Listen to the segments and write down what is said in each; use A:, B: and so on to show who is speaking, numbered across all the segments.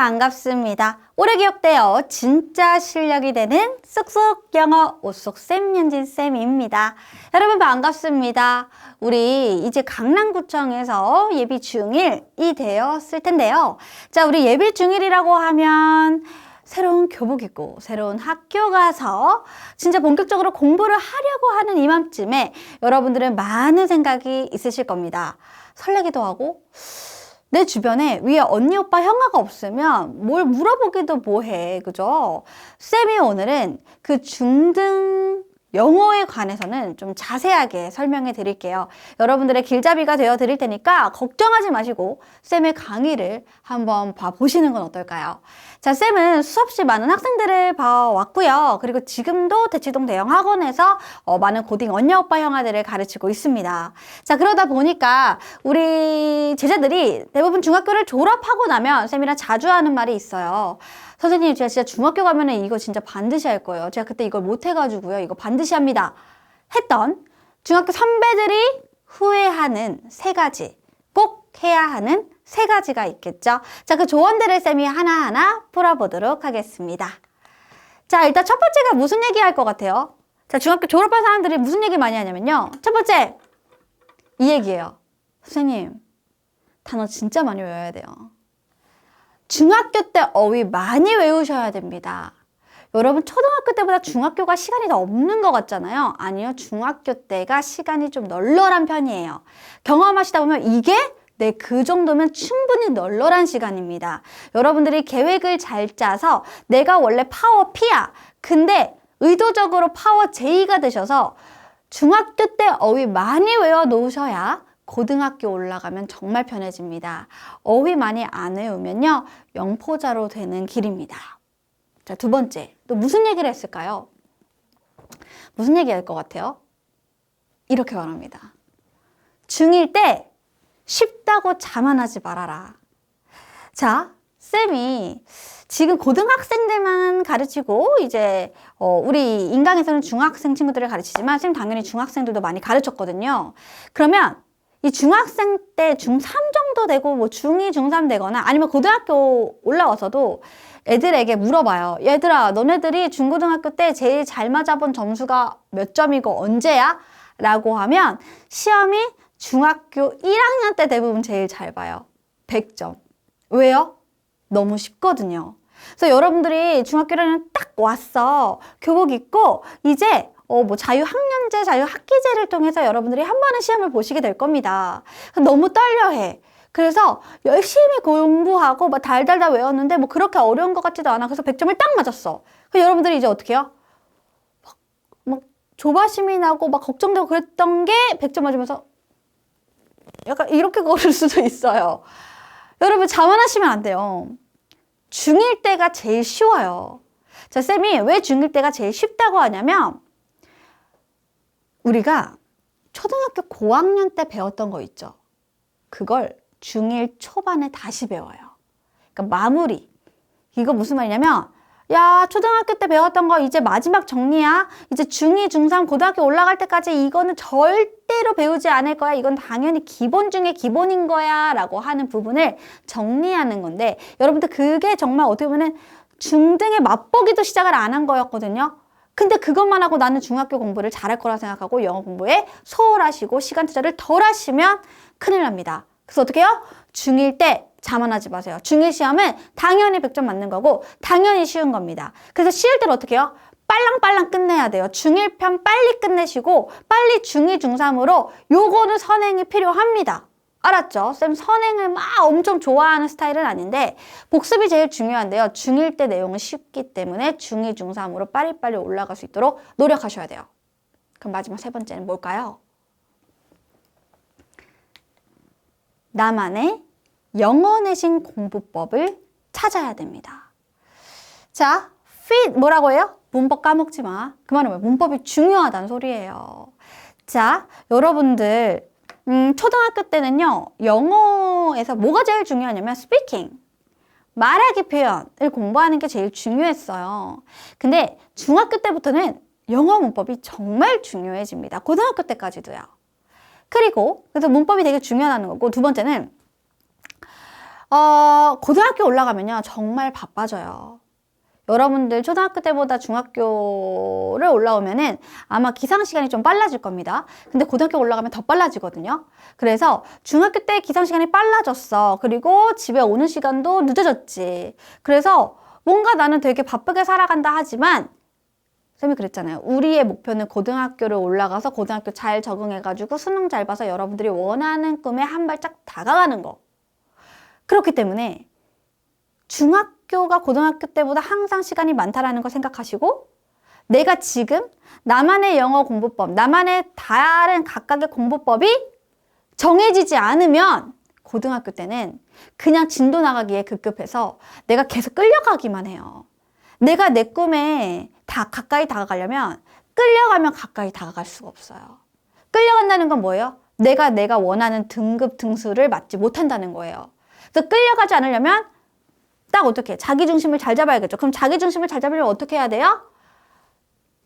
A: 반갑습니다. 오래 기억되어 진짜 실력이 되는 쑥쑥 영어 오쏙쌤 윤진쌤입니다. 여러분 반갑습니다. 우리 이제 강남구청에서 예비 중1이 되었을 텐데요. 자, 우리 예비 중1이라고 하면 새로운 교복 입고 새로운 학교 가서 진짜 본격적으로 공부를 하려고 하는 이맘쯤에 여러분들은 많은 생각이 있으실 겁니다. 설레기도 하고 내 주변에 위에 언니, 오빠, 형아가 없으면 뭘 물어보기도 뭐해, 그죠? 쌤이 오늘은 그 중등 영어에 관해서는 좀 자세하게 설명해 드릴게요. 여러분들의 길잡이가 되어 드릴 테니까 걱정하지 마시고 쌤의 강의를 한번 봐보시는 건 어떨까요? 자, 쌤은 수없이 많은 학생들을 봐왔고요. 그리고 지금도 대치동 대형 학원에서 많은 고딩 언니, 오빠, 형아들을 가르치고 있습니다. 자, 그러다 보니까 우리 제자들이 대부분 중학교를 졸업하고 나면 쌤이랑 자주 하는 말이 있어요. 선생님, 제가 진짜 중학교 가면은 이거 진짜 반드시 할 거예요. 제가 그때 이걸 못 해가지고요. 이거 반드시 합니다. 했던 중학교 선배들이 후회하는 3가지, 꼭 해야 하는 3가지가 있겠죠. 자, 그 조언들을 쌤이 하나하나 풀어보도록 하겠습니다. 자, 일단 첫 번째가 무슨 얘기 할 것 같아요? 자, 중학교 졸업한 사람들이 무슨 얘기 많이 하냐면요. 첫 번째, 이 얘기예요. 선생님, 단어 진짜 많이 외워야 돼요. 중학교 때 어휘 많이 외우셔야 됩니다. 여러분 초등학교 때보다 중학교가 시간이 더 없는 것 같잖아요. 아니요. 중학교 때가 시간이 좀 널널한 편이에요. 경험하시다 보면 이게 그 정도면 충분히 널널한 시간입니다. 여러분들이 계획을 잘 짜서 내가 원래 파워 P야. 근데 의도적으로 파워 J가 되셔서 중학교 때 어휘 많이 외워 놓으셔야 고등학교 올라가면 정말 편해집니다. 어휘 많이 안 외우면요. 영포자로 되는 길입니다. 자, 두 번째. 또 무슨 얘기를 했을까요? 무슨 얘기 할 것 같아요? 이렇게 말합니다. 중1 때 쉽다고 자만하지 말아라. 자, 쌤이 지금 고등학생들만 가르치고 이제 우리 인강에서는 중학생 친구들을 가르치지만 쌤 당연히 중학생들도 많이 가르쳤거든요. 그러면 이 중학생 때 중3 정도 되고 뭐 중2, 중3 되거나 아니면 고등학교 올라와서도 애들에게 물어봐요. 얘들아, 너네들이 중고등학교 때 제일 잘 맞아본 점수가 몇 점이고 언제야? 라고 하면 시험이 중학교 1학년 때 대부분 제일 잘 봐요. 100점. 왜요? 너무 쉽거든요. 그래서 여러분들이 중학교 1학년 딱 왔어. 교복 입고 이제 뭐 자유학년제, 자유학기제를 통해서 여러분들이 한 번은 시험을 보시게 될 겁니다. 너무 떨려해. 그래서 열심히 공부하고 막 달달달 외웠는데 뭐 그렇게 어려운 것 같지도 않아. 그래서 100점을 딱 맞았어. 그래서 여러분들이 이제 어떻게 해요? 막 조바심이 나고 막 걱정되고 그랬던 게 100점 맞으면서 약간 이렇게 걸을 수도 있어요. 여러분 자만하시면 안 돼요. 중1 때가 제일 쉬워요. 자, 쌤이 왜 중1 때가 제일 쉽다고 하냐면 우리가 초등학교 고학년 때 배웠던 거 있죠. 그걸 중1 초반에 다시 배워요. 그러니까 마무리. 이거 무슨 말이냐면 야, 초등학교 때 배웠던 거 이제 마지막 정리야. 이제 중2, 중3, 고등학교 올라갈 때까지 이거는 절대로 배우지 않을 거야. 이건 당연히 기본 중에 기본인 거야. 라고 하는 부분을 정리하는 건데 여러분들 그게 정말 어떻게 보면 중등에 맛보기도 시작을 안 한 거였거든요. 근데 그것만 하고 나는 중학교 공부를 잘할 거라 생각하고 영어 공부에 소홀하시고 시간 투자를 덜 하시면 큰일 납니다. 그래서 어떻게 해요? 중1 때 자만하지 마세요. 중1 시험은 당연히 100점 맞는 거고 당연히 쉬운 겁니다. 그래서 쉬울 때는 어떻게 해요? 빨랑빨랑 끝내야 돼요. 중1 편 빨리 끝내시고 빨리 중2, 중3으로 요거는 선행이 필요합니다. 알았죠? 쌤 선행을 막 엄청 좋아하는 스타일은 아닌데 복습이 제일 중요한데요. 중1 때 내용은 쉽기 때문에 중2, 중3으로 빨리빨리 올라갈 수 있도록 노력하셔야 돼요. 그럼 마지막 3번째는 뭘까요? 나만의 영어 내신 공부법을 찾아야 됩니다. 자, fit 뭐라고 해요? 문법 까먹지 마. 그 말은 왜? 문법이 중요하다는 소리예요. 자, 여러분들 초등학교 때는요, 영어에서 뭐가 제일 중요하냐면 speaking, 말하기 표현을 공부하는 게 제일 중요했어요. 근데 중학교 때부터는 영어 문법이 정말 중요해집니다. 고등학교 때까지도요. 그리고 그래서 문법이 되게 중요하다는 거고 두 번째는 고등학교 올라가면요, 정말 바빠져요. 여러분들 초등학교 때보다 중학교를 올라오면은 아마 기상 시간이 좀 빨라질 겁니다. 근데 고등학교 올라가면 더 빨라지거든요. 그래서 중학교 때 기상 시간이 빨라졌어. 그리고 집에 오는 시간도 늦어졌지. 그래서 뭔가 나는 되게 바쁘게 살아간다 하지만 쌤이 그랬잖아요. 우리의 목표는 고등학교를 올라가서 고등학교 잘 적응해가지고 수능 잘 봐서 여러분들이 원하는 꿈에 한 발짝 다가가는 거. 그렇기 때문에 중학교가 고등학교 때보다 항상 시간이 많다라는 걸 생각하시고 내가 지금 나만의 영어 공부법, 나만의 다른 각각의 공부법이 정해지지 않으면 고등학교 때는 그냥 진도 나가기에 급급해서 내가 계속 끌려가기만 해요. 내가 내 꿈에 다 가까이 다가가려면 끌려가면 가까이 다가갈 수가 없어요. 끌려간다는 건 뭐예요? 내가 원하는 등급 등수를 맞지 못한다는 거예요. 그래서 끌려가지 않으려면 딱 어떻게 자기중심을 잘 잡아야겠죠. 그럼 자기중심을 잘 잡으려면 어떻게 해야 돼요?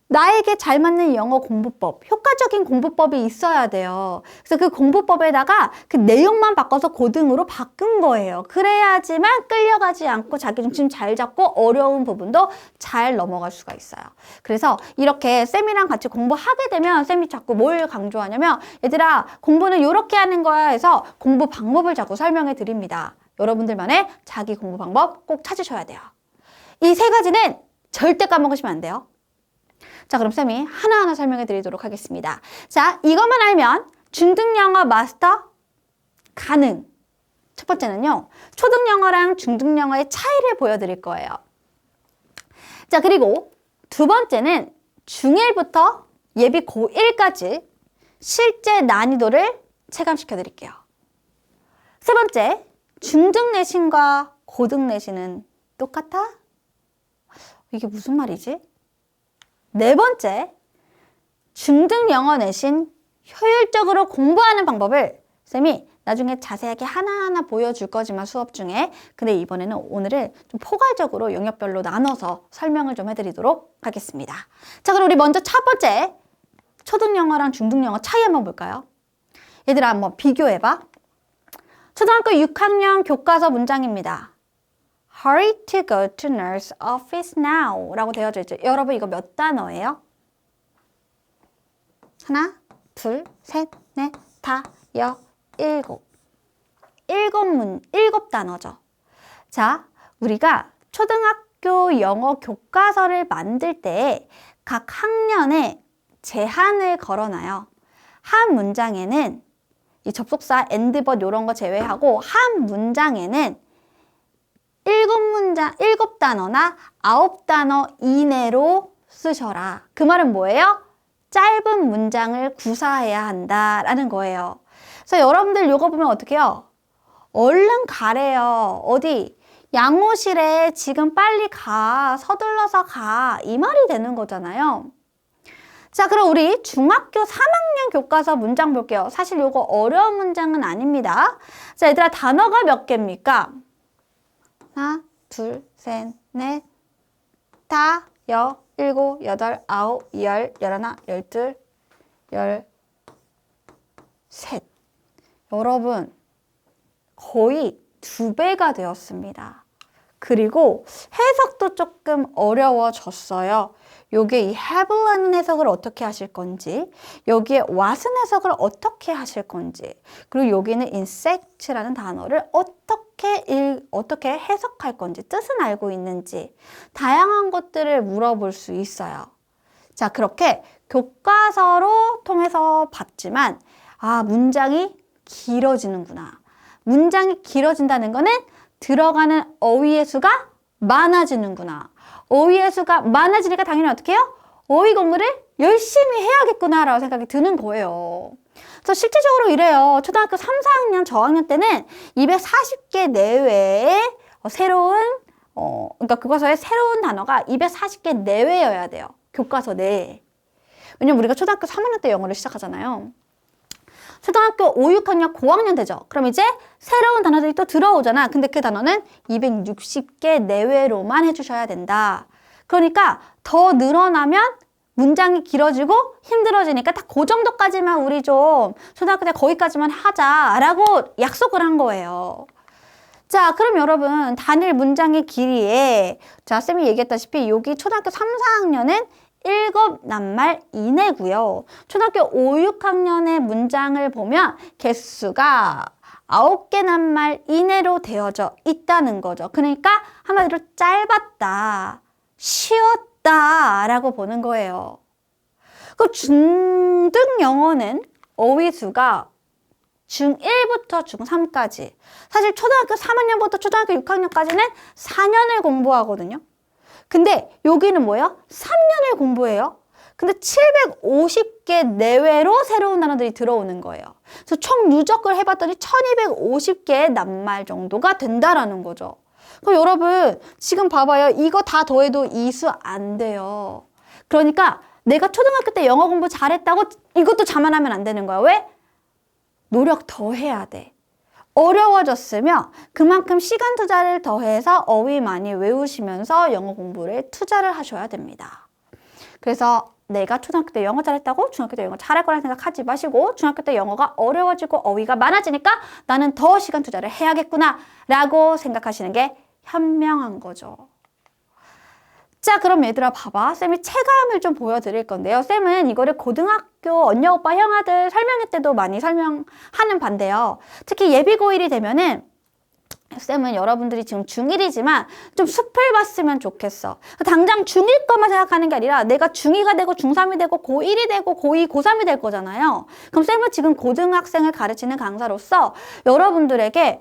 A: 나에게 잘 맞는 영어 공부법, 효과적인 공부법이 있어야 돼요. 그래서 그 공부법에다가 그 내용만 바꿔서 고등으로 바꾼 거예요. 그래야지만 끌려가지 않고 자기중심 잘 잡고 어려운 부분도 잘 넘어갈 수가 있어요. 그래서 이렇게 쌤이랑 같이 공부하게 되면 쌤이 자꾸 뭘 강조하냐면 얘들아 공부는 이렇게 하는 거야 해서 공부 방법을 자꾸 설명해 드립니다. 여러분들만의 자기 공부 방법 꼭 찾으셔야 돼요. 이 세 가지는 절대 까먹으시면 안 돼요. 자, 그럼 쌤이 하나하나 설명해 드리도록 하겠습니다. 자, 이것만 알면 중등영어 마스터 가능. 첫 번째는요, 초등영어랑 중등영어의 차이를 보여드릴 거예요. 자, 그리고 두 번째는 중1부터 예비 고1까지 실제 난이도를 체감시켜 드릴게요. 세 번째, 중등 내신과 고등 내신은 똑같아? 이게 무슨 말이지? 네 번째, 중등 영어 내신 효율적으로 공부하는 방법을 쌤이 나중에 자세하게 하나하나 보여줄 거지만 수업 중에 근데 이번에는 오늘은 좀 포괄적으로 영역별로 나눠서 설명을 좀 해드리도록 하겠습니다. 자, 그럼 우리 먼저 첫 번째 초등 영어랑 중등 영어 차이 한번 볼까요? 얘들아 한번 비교해봐. 초등학교 6학년 교과서 문장입니다. Hurry to go to nurse office now 라고 되어져 있죠. 여러분 이거 몇 단어예요? 하나, 둘, 셋, 넷, 다, 여, 일곱. 일곱 단어죠. 자, 우리가 초등학교 영어 교과서를 만들 때 각 학년에 제한을 걸어놔요. 한 문장에는 이 접속사, and, but 이런 거 제외하고 한 문장에는 7단어나 9단어 이내로 쓰셔라. 그 말은 뭐예요? 짧은 문장을 구사해야 한다라는 거예요. 그래서 여러분들 이거 보면 어떻게 해요? 얼른 가래요. 어디? 양호실에 지금 빨리 가. 서둘러서 가. 이 말이 되는 거잖아요. 자, 그럼 우리 중학교 3학년 교과서 문장 볼게요. 사실 이거 어려운 문장은 아닙니다. 자, 얘들아 단어가 몇 개입니까? 하나, 둘, 셋, 넷, 다, 여, 일곱, 여덟, 아홉, 열, 열하나, 열둘, 열셋. 여러분, 거의 2배가 되었습니다. 그리고 해석도 조금 어려워졌어요. 요게 이 have라는 해석을 어떻게 하실 건지, 여기에 what은 해석을 어떻게 하실 건지, 그리고 여기는 insect라는 단어를 어떻게 해석할 건지, 뜻은 알고 있는지, 다양한 것들을 물어볼 수 있어요. 자, 그렇게 교과서로 통해서 봤지만, 문장이 길어지는구나. 문장이 길어진다는 거는 들어가는 어휘의 수가 많아지는구나. 어휘의 수가 많아지니까 당연히 어떻게 해요? 어휘 공부를 열심히 해야겠구나 라고 생각이 드는 거예요. 그래서 실질적으로 이래요. 초등학교 3, 4학년 저학년 때는 240개 내외의 그러니까 교과서에 새로운 단어가 240개 내외여야 돼요. 교과서 내에. 왜냐면 우리가 초등학교 3학년 때 영어를 시작하잖아요. 초등학교 5, 6학년 고학년 되죠. 그럼 이제 새로운 단어들이 또 들어오잖아. 근데 그 단어는 260개 내외로만 해주셔야 된다. 그러니까 더 늘어나면 문장이 길어지고 힘들어지니까 딱 그 정도까지만 우리 좀 초등학교 때 거기까지만 하자라고 약속을 한 거예요. 자, 그럼 여러분 단일 문장의 길이에 자, 쌤이 얘기했다시피 여기 초등학교 3, 4학년은 7낱말 이내고요. 초등학교 5, 6학년의 문장을 보면 개수가 9개 낱말 이내로 되어져 있다는 거죠. 그러니까 한마디로 짧았다, 쉬었다 라고 보는 거예요. 그 중등 영어는 어휘수가 중1부터 중3까지. 사실 초등학교 3학년부터 초등학교 6학년까지는 4년을 공부하거든요. 근데 여기는 뭐예요? 3년을 공부해요. 근데 750개 내외로 새로운 단어들이 들어오는 거예요. 그래서 총 누적을 해봤더니 1250개의 낱말 정도가 된다라는 거죠. 그럼 여러분 지금 봐봐요. 이거 다 더해도 이수 안 돼요. 그러니까 내가 초등학교 때 영어 공부 잘했다고 이것도 자만하면 안 되는 거야. 왜? 노력 더 해야 돼. 어려워졌으면 그만큼 시간 투자를 더해서 어휘 많이 외우시면서 영어 공부를 투자를 하셔야 됩니다. 그래서 내가 초등학교 때 영어 잘했다고 중학교 때 영어 잘할 거라는 생각하지 마시고 중학교 때 영어가 어려워지고 어휘가 많아지니까 나는 더 시간 투자를 해야겠구나 라고 생각하시는 게 현명한 거죠. 자, 그럼 얘들아 봐봐. 쌤이 체감을 좀 보여드릴 건데요. 쌤은 이거를 고등학교 언니, 오빠, 형아들 설명회 때도 많이 설명하는 반대요. 특히 예비 고1이 되면은 쌤은 여러분들이 지금 중1이지만 좀 숲을 봤으면 좋겠어. 당장 중1 것만 생각하는 게 아니라 내가 중2가 되고 중3이 되고 고1이 되고 고2, 고3이 될 거잖아요. 그럼 쌤은 지금 고등학생을 가르치는 강사로서 여러분들에게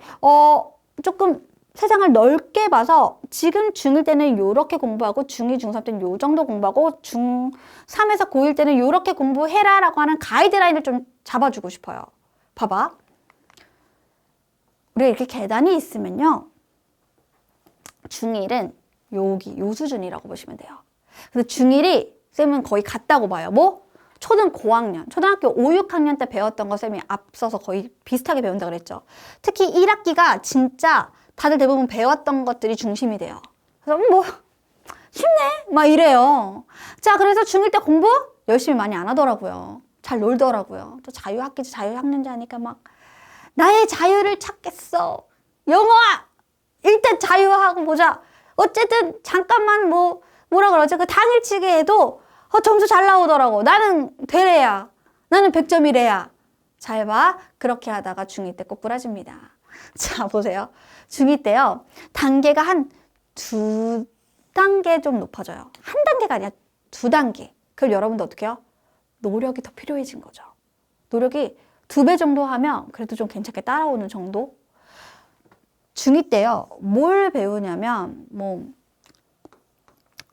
A: 조금 세상을 넓게 봐서 지금 중1 때는 요렇게 공부하고 중2, 중3 때는 요 정도 공부하고 중3에서 고1 때는 요렇게 공부해라 라고 하는 가이드라인을 좀 잡아주고 싶어요. 봐봐. 우리가 이렇게 계단이 있으면요. 중1은 여기, 요 수준이라고 보시면 돼요. 그래서 중1이 쌤은 거의 같다고 봐요. 뭐? 초등 고학년, 초등학교 5, 6학년 때 배웠던 거 쌤이 앞서서 거의 비슷하게 배운다 그랬죠. 특히 1학기가 진짜 다들 대부분 배웠던 것들이 중심이 돼요. 그래서 뭐 쉽네 막 이래요. 자, 그래서 중1 때 공부 열심히 많이 안 하더라고요. 잘 놀더라고요. 또 자유학기지 자유학년제하니까 막 나의 자유를 찾겠어. 영어야 일단 자유하고 보자. 어쨌든 잠깐만 뭐라 그러지? 그 당일치기 해도 점수 잘 나오더라고. 나는 되래야. 나는 100점이래야. 잘 봐. 그렇게 하다가 중2 때 꼭 부러집니다. 자, 보세요. 중2 때요. 단계가 한 2단계 좀 높아져요. 한 단계가 아니라 2단계. 그럼 여러분도 어떻게 해요? 노력이 더 필요해진 거죠. 노력이 2배 정도 하면 그래도 좀 괜찮게 따라오는 정도? 중2 때요. 뭘 배우냐면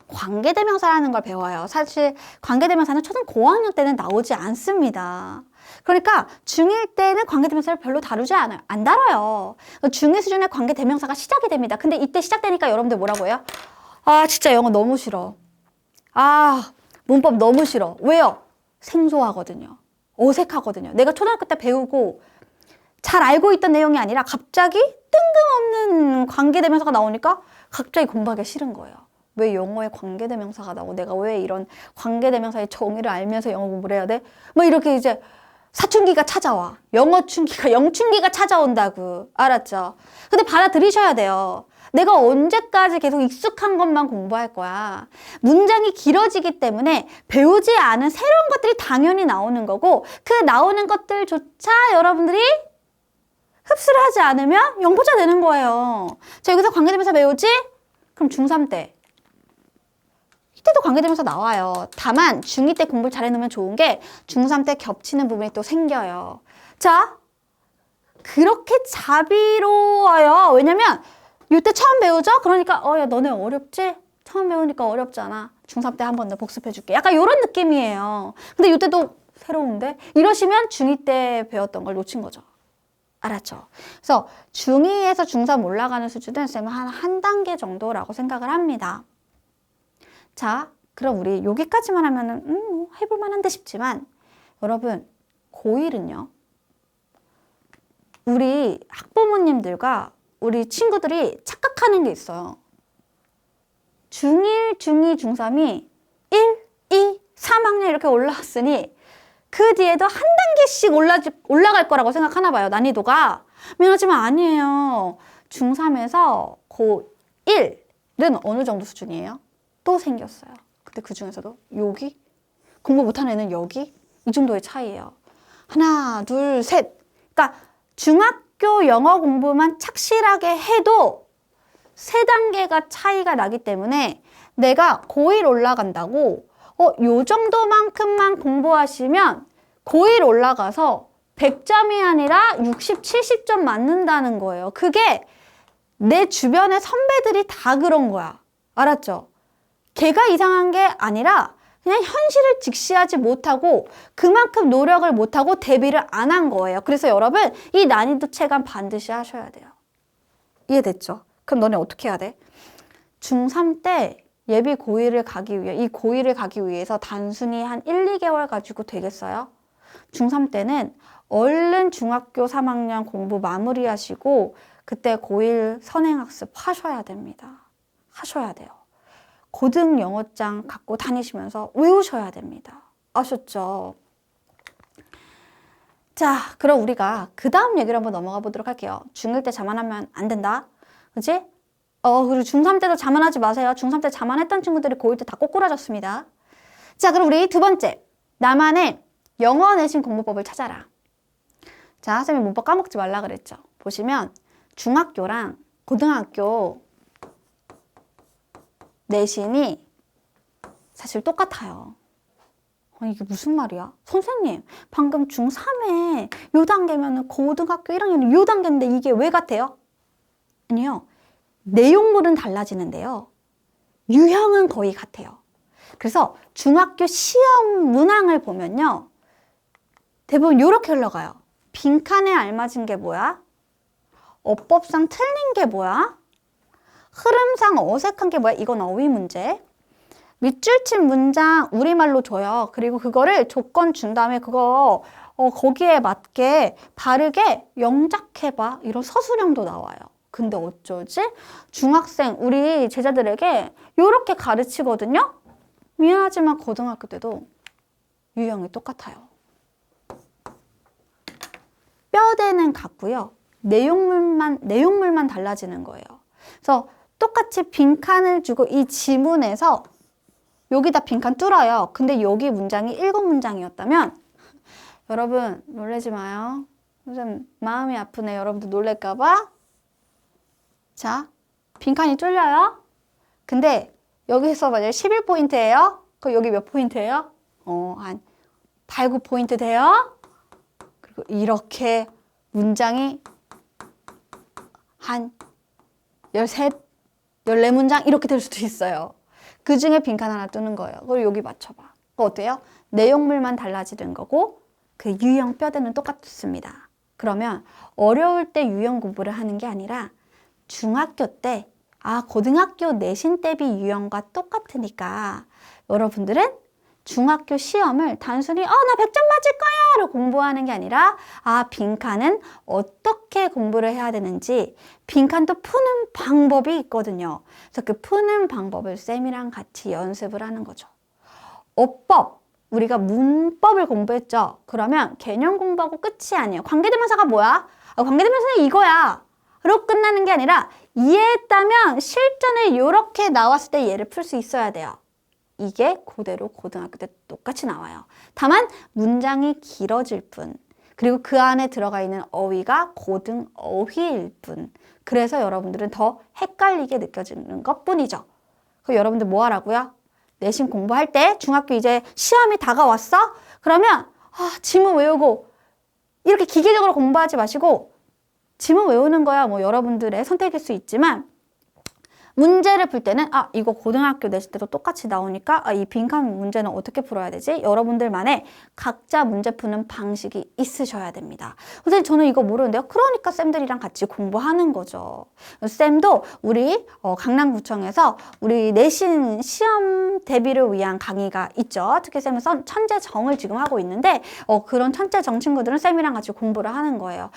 A: 관계대명사라는 걸 배워요. 사실 관계대명사는 초등 고학년 때는 나오지 않습니다. 그러니까 중1 때는 관계대명사를 별로 다루지 않아요. 안 다뤄요. 중2 수준의 관계대명사가 시작이 됩니다. 근데 이때 시작되니까 여러분들 뭐라고 해요? 아, 진짜 영어 너무 싫어. 아, 문법 너무 싫어. 왜요? 생소하거든요. 어색하거든요. 내가 초등학교 때 배우고 잘 알고 있던 내용이 아니라 갑자기 뜬금없는 관계대명사가 나오니까 갑자기 공부하기 싫은 거예요. 왜 영어에 관계대명사가 나오고 내가 왜 이런 관계대명사의 정의를 알면서 영어 공부를 해야 돼? 뭐 이렇게 이제 사춘기가 찾아와. 영어 춘기가 영춘기가 찾아온다고. 알았죠? 근데 받아들이셔야 돼요. 내가 언제까지 계속 익숙한 것만 공부할 거야. 문장이 길어지기 때문에 배우지 않은 새로운 것들이 당연히 나오는 거고 그 나오는 것들조차 여러분들이 흡수를 하지 않으면 영포자 되는 거예요. 자, 여기서 관계대명사 배우지? 그럼 중3 때. 이때도 관계대명사 나와요. 다만 중2 때 공부를 잘 해놓으면 좋은 게 중3 때 겹치는 부분이 또 생겨요. 자, 그렇게 자비로워요. 왜냐면 이때 처음 배우죠? 그러니까 야 너네 어렵지? 처음 배우니까 어렵잖아. 중3 때 한 번 더 복습해줄게. 약간 이런 느낌이에요. 근데 이때도 새로운데? 이러시면 중2 때 배웠던 걸 놓친 거죠. 알았죠? 그래서 중2에서 중3 올라가는 수준은 쌤은 한 단계 정도라고 생각을 합니다. 자, 그럼 우리 여기까지만 하면은 해볼 만한데 싶지만 여러분 고1은요. 우리 학부모님들과 우리 친구들이 착각하는 게 있어요. 중1, 중2, 중3이 1, 2, 3학년 이렇게 올라왔으니 그 뒤에도 한 단계씩 올라갈 거라고 생각하나 봐요. 난이도가. 미안하지만 아니에요. 중3에서 고1은 어느 정도 수준이에요? 또 생겼어요. 근데 그 중에서도 여기? 공부 못하는 애는 여기? 이 정도의 차이예요. 하나, 둘, 셋. 그러니까 중학교 영어 공부만 착실하게 해도 3단계가 차이가 나기 때문에 내가 고1 올라간다고 요 정도만큼만 공부하시면 고1 올라가서 100점이 아니라 60, 70점 맞는다는 거예요. 그게 내 주변의 선배들이 다 그런 거야. 알았죠? 걔가 이상한 게 아니라 그냥 현실을 직시하지 못하고 그만큼 노력을 못하고 대비를 안 한 거예요. 그래서 여러분 이 난이도 체감 반드시 하셔야 돼요. 이해됐죠? 그럼 너네 어떻게 해야 돼? 중3 때 예비 고1을 가기 위해 이 고1을 가기 위해서 단순히 한 1, 2개월 가지고 되겠어요? 중3 때는 얼른 중학교 3학년 공부 마무리하시고 그때 고1 선행학습 하셔야 됩니다. 하셔야 돼요. 고등 영어장 갖고 다니시면서 외우셔야 됩니다. 아셨죠? 자, 그럼 우리가 그 다음 얘기를 한번 넘어가 보도록 할게요. 중1 때 자만하면 안 된다. 그치? 그리고 중3 때도 자만하지 마세요. 중3 때 자만했던 친구들이 고1 때 다 꼬꾸라졌습니다. 자, 그럼 우리 두 번째. 나만의 영어 내신 공부법을 찾아라. 자, 선생님 문법 까먹지 말라 그랬죠. 보시면 중학교랑 고등학교 내신이 사실 똑같아요. 이게 무슨 말이야? 선생님, 방금 중3에 요 단계면 고등학교 1학년은 요 단계인데 이게 왜 같아요? 아니요. 내용물은 달라지는데요. 유형은 거의 같아요. 그래서 중학교 시험 문항을 보면요. 대부분 이렇게 흘러가요. 빈칸에 알맞은 게 뭐야? 어법상 틀린 게 뭐야? 흐름상 어색한 게 뭐야? 이건 어휘 문제. 밑줄 친 문장 우리말로 줘요. 그리고 그거를 조건 준 다음에 그거 거기에 맞게 바르게 영작해봐. 이런 서술형도 나와요. 근데 어쩌지? 중학생 우리 제자들에게 이렇게 가르치거든요. 미안하지만 고등학교 때도 유형이 똑같아요. 뼈대는 같고요. 내용물만 달라지는 거예요. 그래서 똑같이 빈칸을 주고 이 지문에서 여기다 빈칸 뚫어요. 근데 여기 문장이 7문장이었다면 여러분 놀라지 마요. 좀 마음이 아프네. 여러분들 놀랄까 봐. 자, 빈칸이 뚫려요. 근데 여기서 만약에 11포인트예요. 그럼 여기 몇 포인트예요? 한 8, 9포인트 돼요. 그리고 이렇게 문장이 한 13, 14문장 이렇게 될 수도 있어요. 그 중에 빈칸 하나 뜨는 거예요. 그리고 여기 맞춰봐. 그거 어때요? 내용물만 달라지는 거고 그 유형 뼈대는 똑같습니다. 그러면 어려울 때 유형 공부를 하는 게 아니라 중학교 때 고등학교 내신 대비 유형과 똑같으니까 여러분들은 중학교 시험을 단순히 나 100점 맞을 거야! 로 공부하는 게 아니라 빈칸은 어떻게 공부를 해야 되는지 빈칸도 푸는 방법이 있거든요. 그래서 그 푸는 방법을 쌤이랑 같이 연습을 하는 거죠. 어법, 우리가 문법을 공부했죠. 그러면 개념 공부하고 끝이 아니에요. 관계대명사가 뭐야? 관계대명사는 이거야. 로 끝나는 게 아니라 이해했다면 실전에 이렇게 나왔을 때 얘를 풀 수 있어야 돼요. 이게 그대로 고등학교 때 똑같이 나와요. 다만 문장이 길어질 뿐. 그리고 그 안에 들어가 있는 어휘가 고등 어휘일 뿐. 그래서 여러분들은 더 헷갈리게 느껴지는 것뿐이죠. 그럼 여러분들 뭐 하라고요? 내신 공부할 때 중학교 이제 시험이 다가왔어? 그러면 지문 외우고 이렇게 기계적으로 공부하지 마시고 지문 외우는 거야 뭐 여러분들의 선택일 수 있지만 문제를 풀 때는 이거 고등학교 내실 때도 똑같이 나오니까 이 빈칸 문제는 어떻게 풀어야 되지? 여러분들만의 각자 문제 푸는 방식이 있으셔야 됩니다. 선생님 저는 이거 모르는데요. 그러니까 쌤들이랑 같이 공부하는 거죠. 쌤도 우리 강남구청에서 우리 내신 시험 대비를 위한 강의가 있죠. 특히 쌤은 천재정을 지금 하고 있는데 그런 천재정 친구들은 쌤이랑 같이 공부를 하는 거예요.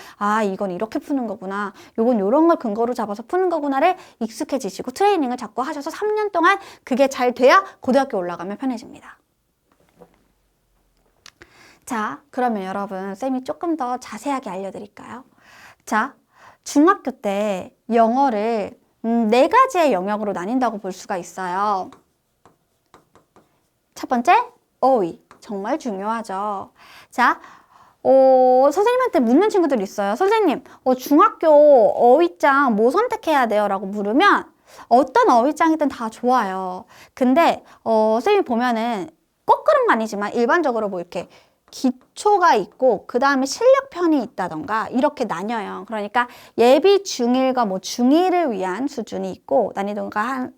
A: 이건 이렇게 푸는 거구나. 요건 요런 걸 근거로 잡아서 푸는 거구나를 익숙해지시고 트레이닝을 자꾸 하셔서 3년 동안 그게 잘 돼야 고등학교 올라가면 편해집니다. 자, 그러면 여러분 쌤이 조금 더 자세하게 알려드릴까요? 자, 중학교 때 영어를 네 가지의 영역으로 나뉜다고 볼 수가 있어요. 첫 번째, 어휘. 정말 중요하죠. 자, 선생님한테 묻는 친구들이 있어요. 선생님, 중학교 어휘장 뭐 선택해야 돼요? 라고 물으면 어떤 어휘장이든 다 좋아요. 근데 선생님이 보면은 꼭 그런 건 아니지만 일반적으로 뭐 이렇게 기초가 있고 그 다음에 실력편이 있다던가 이렇게 나뉘어요. 그러니까 예비 중1과 뭐 중2를 위한 수준이 있고 난이도가 한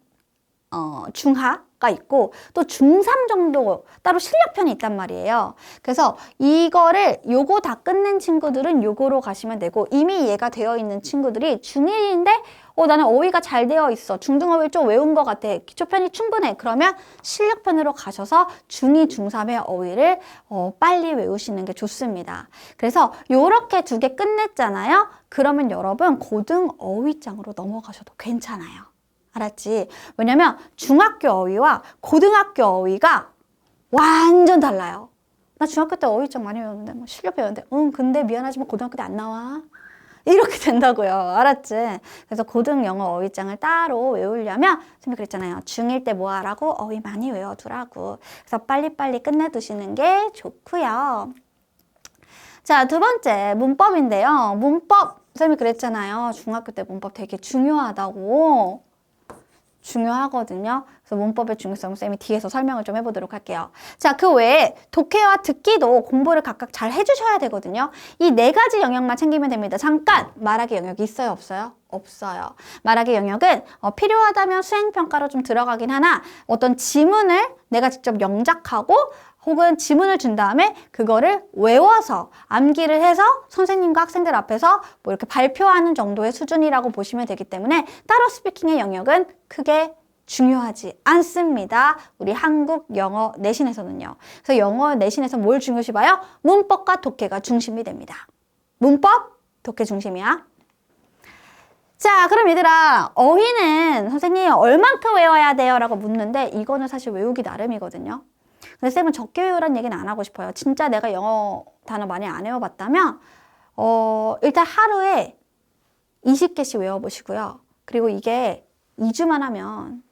A: 중하가 있고 또 중3 정도 따로 실력편이 있단 말이에요. 그래서 이거를 요거 다 끝낸 친구들은 요거로 가시면 되고 이미 얘가 되어 있는 친구들이 중1인데 나는 어휘가 잘 되어 있어. 중등어휘를 좀 외운 것 같아. 기초편이 충분해. 그러면 실력편으로 가셔서 중2, 중3의 어휘를 빨리 외우시는 게 좋습니다. 그래서 요렇게 두 개 끝냈잖아요. 그러면 여러분 고등어휘장으로 넘어가셔도 괜찮아요. 알았지? 왜냐면 중학교 어휘와 고등학교 어휘가 완전 달라요. 나 중학교 때 어휘장 많이 외웠는데 뭐 실력 배웠는데 근데 미안하지만 고등학교 때 안 나와. 이렇게 된다고요. 알았지? 그래서 고등 영어 어휘장을 따로 외우려면 선생님이 그랬잖아요. 중1 때 뭐 하라고? 어휘 많이 외워두라고. 그래서 빨리빨리 끝내두시는 게 좋고요. 자, 두 번째 문법인데요. 문법 선생님이 그랬잖아요. 중학교 때 문법 되게 중요하다고. 중요하거든요. 그래서 문법의 중요성 쌤이 뒤에서 설명을 좀 해보도록 할게요. 자, 그 외에 독해와 듣기도 공부를 각각 잘 해주셔야 되거든요. 이 네 가지 영역만 챙기면 됩니다. 잠깐! 말하기 영역이 있어요? 없어요? 없어요. 말하기 영역은 필요하다면 수행평가로 좀 들어가긴 하나 어떤 지문을 내가 직접 영작하고 혹은 지문을 준 다음에 그거를 외워서 암기를 해서 선생님과 학생들 앞에서 뭐 이렇게 발표하는 정도의 수준이라고 보시면 되기 때문에 따로 스피킹의 영역은 크게 중요하지 않습니다. 우리 한국 영어 내신에서는요. 그래서 영어 내신에서 뭘 중요시 봐요? 문법과 독해가 중심이 됩니다. 문법, 독해 중심이야. 자, 그럼 얘들아, 어휘는 선생님 얼만큼 외워야 돼요? 라고 묻는데 이거는 사실 외우기 나름이거든요. 근데 쌤은 적게 외우라는 얘기는 안 하고 싶어요. 진짜 내가 영어 단어 많이 안 외워봤다면 일단 하루에 20개씩 외워보시고요. 그리고 이게 2주만 하면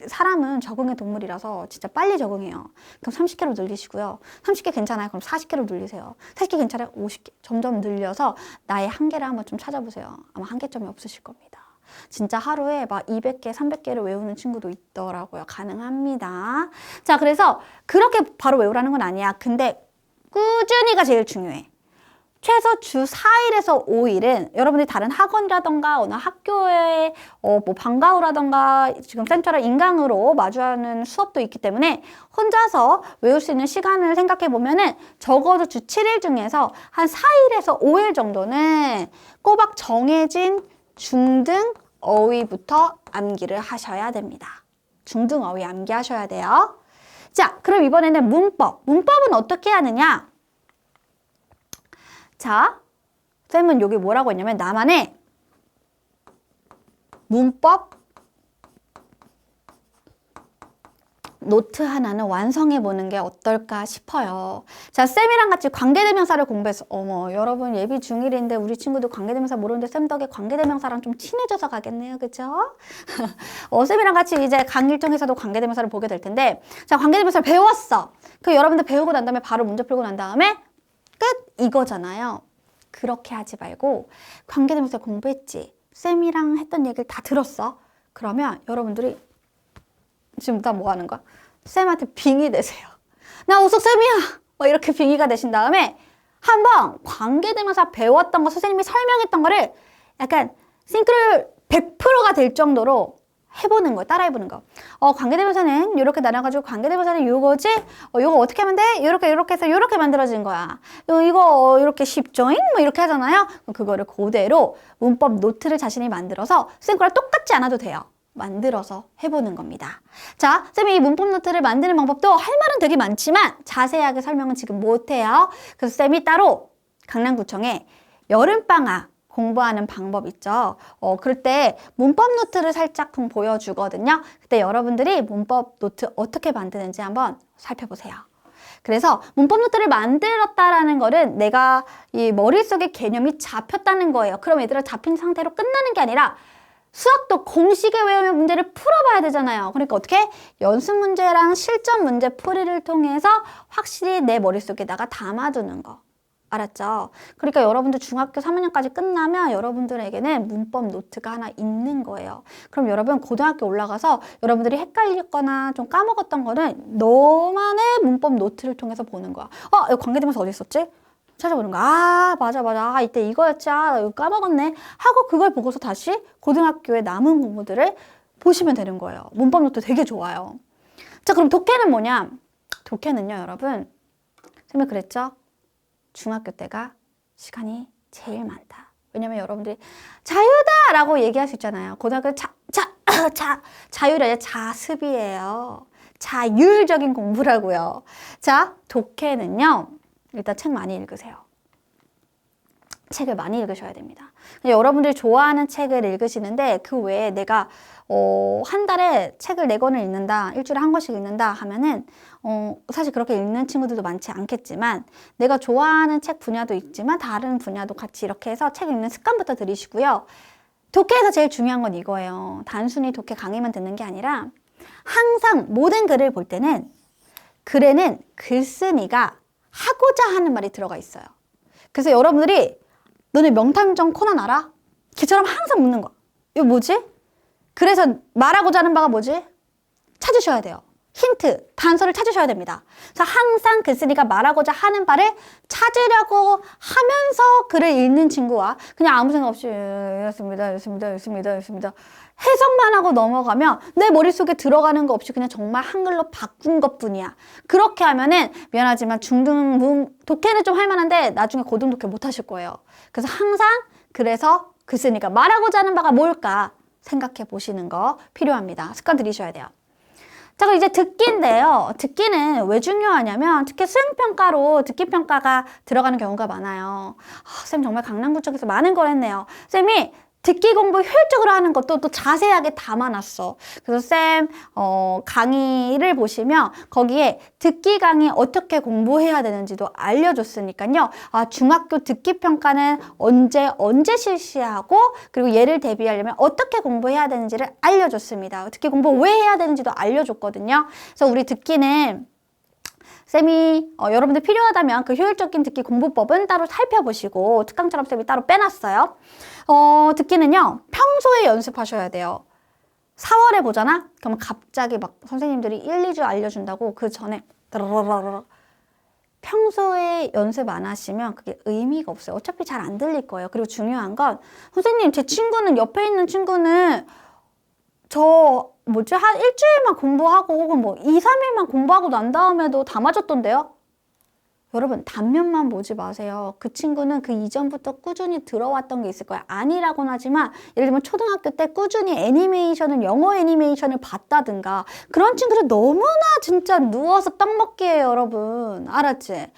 A: 사람은 적응의 동물이라서 진짜 빨리 적응해요. 그럼 30개로 늘리시고요. 30개 괜찮아요? 그럼 40개로 늘리세요. 40개 괜찮아요? 50개. 점점 늘려서 나의 한계를 한번 좀 찾아보세요. 아마 한계점이 없으실 겁니다. 진짜 하루에 막 200개, 300개를 외우는 친구도 있더라고요. 가능합니다. 자, 그래서 그렇게 바로 외우라는 건 아니야. 근데 꾸준히가 제일 중요해. 최소 주 4일에서 5일은 여러분들이 다른 학원이라던가 어느 학교에 뭐 방과후라던가 지금 센터랑 인강으로 마주하는 수업도 있기 때문에 혼자서 외울 수 있는 시간을 생각해 보면은 적어도 주 7일 중에서 한 4일에서 5일 정도는 꼬박 정해진 중등 어휘부터 암기를 하셔야 됩니다. 중등 어휘 암기하셔야 돼요. 자, 그럼 이번에는 문법. 문법은 어떻게 하느냐? 자, 쌤은 여기 뭐라고 했냐면 나만의 문법 노트 하나는 완성해보는 게 어떨까 싶어요. 자, 쌤이랑 같이 관계대명사를 공부해서 어머, 여러분 예비 중1인데 우리 친구도 관계대명사 모르는데 쌤 덕에 관계대명사랑 좀 친해져서 가겠네요. 그죠? 쌤이랑 같이 이제 강일정에서도 관계대명사를 보게 될 텐데 자, 관계대명사를 배웠어. 그 여러분들 배우고 난 다음에 바로 문제 풀고 난 다음에 끝! 이거잖아요. 그렇게 하지 말고 관계대명사 공부했지? 쌤이랑 했던 얘기를 다 들었어. 그러면 여러분들이 지금 다 뭐 하는 거야? 쌤한테 빙의 되세요. 나 오숙쌤이야! 뭐 이렇게 빙의가 되신 다음에 한번 관계대명사 배웠던 거 선생님이 설명했던 거를 약간 싱크로율 100%가 될 정도로 해보는 거예요. 따라해보는 거. 관계대명사는 이렇게 나눠가지고 관계대명사는 요거지? 요거 어떻게 하면 돼? 요렇게 해서 요렇게 만들어진 거야. 이거 이렇게 쉽죠잉? 뭐 이렇게 하잖아요. 그거를 그대로 문법 노트를 자신이 만들어서 쌤 거랑 똑같지 않아도 돼요. 만들어서 해보는 겁니다. 자, 쌤이 이 문법 노트를 만드는 방법도 할 말은 되게 많지만 자세하게 설명은 지금 못해요. 그래서 쌤이 따로 강남구청에 여름방학 공부하는 방법 있죠. 그럴 때 문법 노트를 살짝 보여주거든요. 그때 여러분들이 문법 노트 어떻게 만드는지 한번 살펴보세요. 그래서 문법 노트를 만들었다라는 거는 내가 이 머릿속에 개념이 잡혔다는 거예요. 그럼 얘들아 잡힌 상태로 끝나는 게 아니라 수학도 공식에 외우면 문제를 풀어봐야 되잖아요. 그러니까 어떻게? 연습 문제랑 실전 문제 풀이를 통해서 확실히 내 머릿속에다가 담아두는 거. 알았죠? 그러니까 여러분들 중학교 3학년까지 끝나면 여러분들에게는 문법 노트가 하나 있는 거예요. 그럼 여러분 고등학교 올라가서 여러분들이 헷갈렸거나 좀 까먹었던 거는 너만의 문법 노트를 통해서 보는 거야. 이거 관계대명사 어디 있었지? 찾아보는 거야. 맞아. 이때 이거였지. 나 이거 까먹었네. 하고 그걸 보고서 다시 고등학교의 남은 공부들을 보시면 되는 거예요. 문법 노트 되게 좋아요. 자, 그럼 독해는 뭐냐? 독해는요, 여러분. 선생님이 그랬죠? 중학교 때가 시간이 제일 많다. 왜냐면 여러분들이 자유다! 라고 얘기할 수 있잖아요. 고등학교 자유가 아니라 자습이에요. 자율적인 공부라고요. 자, 독해는요. 일단 책 많이 읽으세요. 책을 많이 읽으셔야 됩니다. 여러분들이 좋아하는 책을 읽으시는데 그 외에 내가 한 달에 책을 4권을 읽는다, 일주일에 한 권씩 읽는다 하면은 사실 그렇게 읽는 친구들도 많지 않겠지만 내가 좋아하는 책 분야도 있지만 다른 분야도 같이 이렇게 해서 책 읽는 습관부터 들이시고요. 독해에서 제일 중요한 건 이거예요. 단순히 독해 강의만 듣는 게 아니라 항상 모든 글을 볼 때는 글에는 글쓴이가 하고자 하는 말이 들어가 있어요. 그래서 여러분들이 너네 명탐정 코난 알아? 걔처럼 항상 묻는 거야. 이거 뭐지? 그래서 말하고자 하는 바가 뭐지? 찾으셔야 돼요. 힌트, 단서를 찾으셔야 됩니다. 그래서 항상 글쓴이가 말하고자 하는 바를 찾으려고 하면서 글을 읽는 친구와 그냥 아무 생각 없이 이렇습니다. 해석만 하고 넘어가면 내 머릿속에 들어가는 거 없이 그냥 정말 한글로 바꾼 것뿐이야. 그렇게 하면은 미안하지만 중등 독해는 좀 할만한데 나중에 고등 독해 못 하실 거예요. 그래서 항상 그래서 글쓴이가 말하고자 하는 바가 뭘까 생각해 보시는 거 필요합니다. 습관 들이셔야 돼요. 자, 그럼 이제 듣기인데요. 듣기는 왜 중요하냐면 특히 수행평가로 듣기평가가 들어가는 경우가 많아요. 쌤 정말 강남구청에서 많은 걸 했네요. 쌤이 듣기 공부 효율적으로 하는 것도 또 자세하게 담아놨어. 그래서 쌤 강의를 보시면 거기에 듣기 강의 어떻게 공부해야 되는지도 알려줬으니까요. 중학교 듣기 평가는 언제 실시하고 그리고 얘를 대비하려면 어떻게 공부해야 되는지를 알려줬습니다. 듣기 공부 왜 해야 되는지도 알려줬거든요. 그래서 우리 듣기는 쌤이 여러분들 필요하다면 그 효율적인 듣기 공부법은 따로 살펴보시고 특강처럼 쌤이 따로 빼놨어요. 듣기는요. 평소에 연습하셔야 돼요. 4월에 보잖아? 그러면 갑자기 막 선생님들이 1, 2주 알려준다고 그 전에 평소에 연습 안 하시면 그게 의미가 없어요. 어차피 잘 안 들릴 거예요. 그리고 중요한 건 선생님 제 친구는 옆에 있는 친구는 한 일주일만 공부하고 혹은 2, 3일만 공부하고 난 다음에도 다 맞았던데요? 여러분 단면만 보지 마세요. 그 친구는 그 이전부터 꾸준히 들어왔던 게 있을 거야. 아니라고는 하지만 예를 들면 초등학교 때 꾸준히 영어 애니메이션을 봤다든가 그런 친구들 너무나 진짜 누워서 떡 먹기예요, 여러분. 알았지?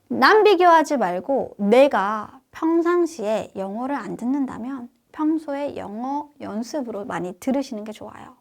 A: 남 비교하지 말고 내가 평상시에 영어를 안 듣는다면 평소에 영어 연습으로 많이 들으시는 게 좋아요.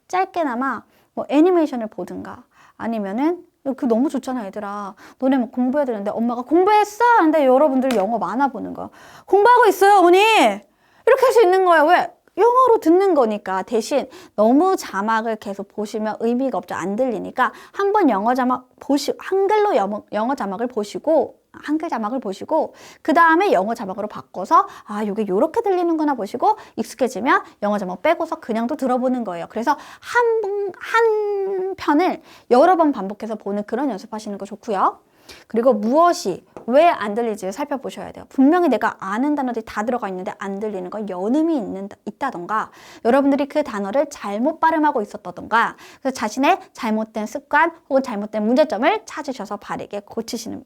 A: 짧게나마 애니메이션을 보든가 아니면은 너무 좋잖아, 얘들아. 너네 공부해야 되는데 엄마가 공부했어? 하는데 여러분들 영어 만화 보는 거. 공부하고 있어요, 어머니! 이렇게 할 수 있는 거예요. 왜? 영어로 듣는 거니까. 대신 너무 자막을 계속 보시면 의미가 없죠. 안 들리니까 한번 한글로 영어 자막을 보시고 한글 자막을 보시고 그 다음에 영어 자막으로 바꿔서 이게 요렇게 들리는구나 보시고 익숙해지면 영어 자막 빼고서 그냥도 들어보는 거예요. 그래서 한 편을 여러 번 반복해서 보는 그런 연습하시는 거 좋고요. 그리고 무엇이 왜 안 들리지 살펴보셔야 돼요. 분명히 내가 아는 단어들이 다 들어가 있는데 안 들리는 건 연음이 있다던가 여러분들이 그 단어를 잘못 발음하고 있었다던가 그래서 자신의 잘못된 습관 혹은 잘못된 문제점을 찾으셔서 바르게 고치시는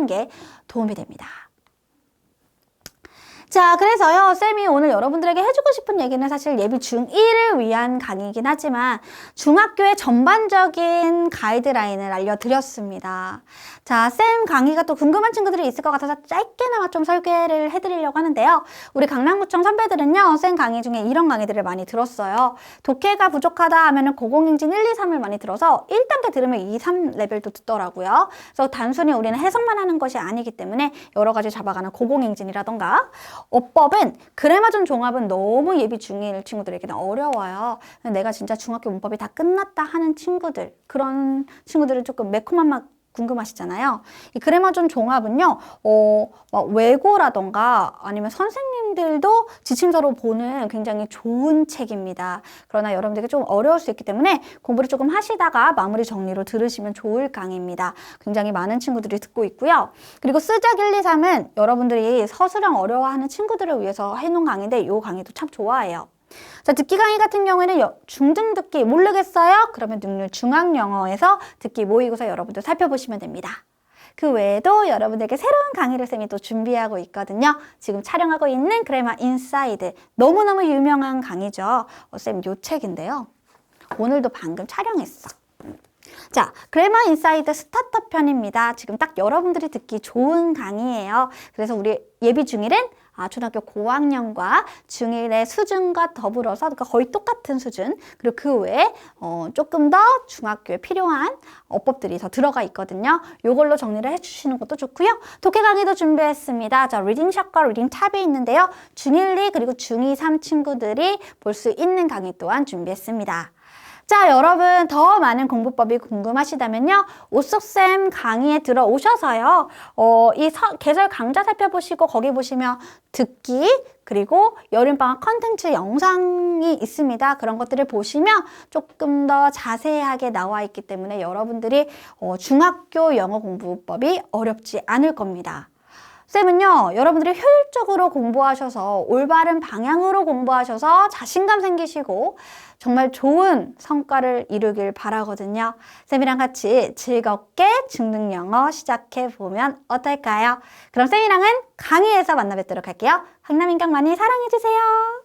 A: 게 도움이 됩니다. 자, 그래서요, 쌤이 오늘 여러분들에게 해주고 싶은 얘기는 사실 예비 중1을 위한 강의이긴 하지만 중학교의 전반적인 가이드라인을 알려드렸습니다. 자, 쌤 강의가 또 궁금한 친구들이 있을 것 같아서 짧게나마 좀 설계를 해드리려고 하는데요. 우리 강남구청 선배들은요, 쌤 강의 중에 이런 강의들을 많이 들었어요. 독해가 부족하다 하면은 고공행진 1, 2, 3을 많이 들어서 1단계 들으면 2, 3 레벨도 듣더라고요. 그래서 단순히 우리는 해석만 하는 것이 아니기 때문에 여러 가지 잡아가는 고공행진이라던가 어법은 그래마존 종합은 너무 예비 중1 친구들에게는 어려워요. 내가 진짜 중학교 문법이 다 끝났다 하는 친구들, 그런 친구들은 조금 매콤한 맛 궁금하시잖아요. 이 그래마존 종합은요, 막 외고라던가 아니면 선생님들도 지침서로 보는 굉장히 좋은 책입니다. 그러나 여러분들에게 좀 어려울 수 있기 때문에 공부를 조금 하시다가 마무리 정리로 들으시면 좋을 강의입니다. 굉장히 많은 친구들이 듣고 있고요. 그리고 쓰작 1, 2, 3은 여러분들이 서술형 어려워하는 친구들을 위해서 해놓은 강의인데 이 강의도 참 좋아해요. 자, 듣기 강의 같은 경우에는 중등 듣기 모르겠어요? 그러면 능률 중앙영어에서 듣기 모의고사 여러분들 살펴보시면 됩니다. 그 외에도 여러분들에게 새로운 강의를 쌤이 또 준비하고 있거든요. 지금 촬영하고 있는 그래마 인사이드 너무너무 유명한 강의죠. 쌤 요 책인데요. 오늘도 방금 촬영했어. 자, 그래마 인사이드 스타터 편입니다. 지금 딱 여러분들이 듣기 좋은 강의예요. 그래서 우리 예비 중1은 초등학교 고학년과 중1의 수준과 더불어서 그러니까 거의 똑같은 수준, 그리고 그 외에 조금 더 중학교에 필요한 어법들이 더 들어가 있거든요. 요걸로 정리를 해주시는 것도 좋고요. 독해 강의도 준비했습니다. 자, 리딩 샵과 리딩 탑이 있는데요. 중1, 2 그리고 중2, 3 친구들이 볼 수 있는 강의 또한 준비했습니다. 자, 여러분 더 많은 공부법이 궁금하시다면요. 오쏙쌤 강의에 들어오셔서요. 개설 강좌 살펴보시고 거기 보시면 듣기 그리고 여름방학 컨텐츠 영상이 있습니다. 그런 것들을 보시면 조금 더 자세하게 나와 있기 때문에 여러분들이 중학교 영어 공부법이 어렵지 않을 겁니다. 쌤은요, 여러분들이 효율적으로 공부하셔서 올바른 방향으로 공부하셔서 자신감 생기시고 정말 좋은 성과를 이루길 바라거든요. 쌤이랑 같이 즐겁게 중등 영어 시작해 보면 어떨까요? 그럼 쌤이랑은 강의에서 만나 뵙도록 할게요. 강남인강 많이 사랑해주세요.